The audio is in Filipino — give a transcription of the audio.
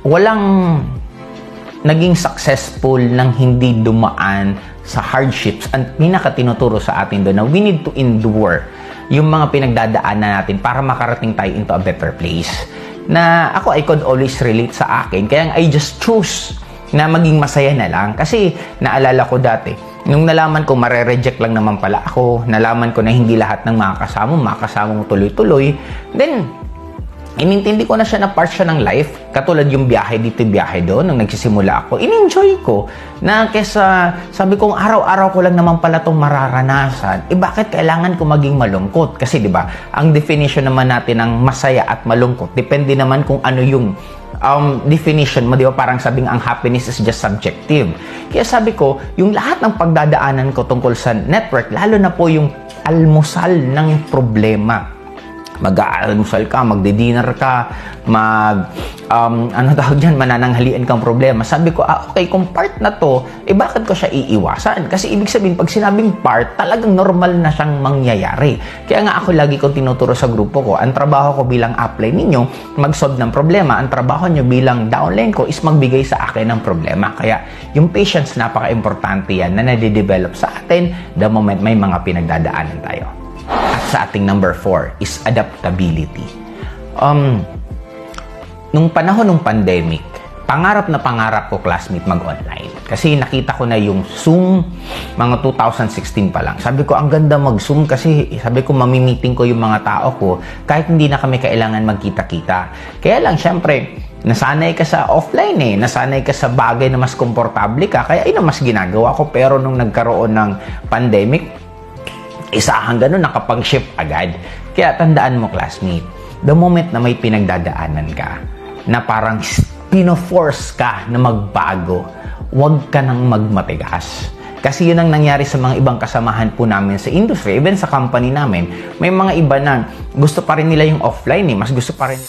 walang naging successful nang hindi dumaan sa hardships. Ang pinaka-tinuturo sa atin doon na we need to endure yung mga pinagdadaanan natin para makarating tayo into a better place. Na ako, I could always relate sa akin. Kaya I just choose na maging masaya na lang. Kasi naalala ko dati, nung nalaman ko mare-reject lang naman pala ako, nalaman ko na hindi lahat ng makakasama mo tuloy-tuloy, then inintindi ko na siya na part siya ng life. Katulad yung biyahe dito, biyahe doon, nung nagsisimula ako, in-enjoy ko. Na kesa, sabi kong araw-araw ko lang naman pala itong mararanasan, bakit kailangan ko maging malungkot? Kasi di ba ang definition naman natin ng masaya at malungkot, depende naman kung ano yung definition mo, di ba? Parang sabing ang happiness is just subjective. Kaya sabi ko, yung lahat ng pagdadaanan ko tungkol sa network, lalo na po yung almusal ng problema. Mag-aalmusal ka, magdi-dinner ka, manananghalian kang problema. Sabi ko, okay, kung part na to, bakit ko siya iiwasan? Kasi ibig sabihin, pag sinabing part, talagang normal na siyang mangyayari. Kaya nga ako lagi kong tinuturo sa grupo ko, ang trabaho ko bilang upline ninyo, mag-solve ng problema. Ang trabaho nyo bilang downline ko is magbigay sa akin ng problema. Kaya yung patience, napaka-importante yan na nade-develop sa atin the moment may mga pinagdadaanan tayo. At sa ating number 4 is adaptability. Nung panahon ng pandemic, pangarap na pangarap ko, classmate, mag-online. Kasi nakita ko na yung Zoom, mga 2016 pa lang. Sabi ko, ang ganda mag-Zoom kasi sabi ko, mamimiting ko yung mga tao ko kahit hindi na kami kailangan magkita-kita. Kaya lang, syempre, nasanay ka sa offline nasanay ka sa bagay na mas komportable ka. Kaya mas ginagawa ko. Pero nung nagkaroon ng pandemic, isahan ganun, nakapag-shift agad. Kaya tandaan mo, classmate, the moment na may pinagdadaanan ka, na parang pino-force ka na magbago, huwag ka nang magmatigas. Kasi yun ang nangyari sa mga ibang kasamahan po namin sa industry, even sa company namin. May mga iba na gusto pa rin nila yung offline mas gusto pa rin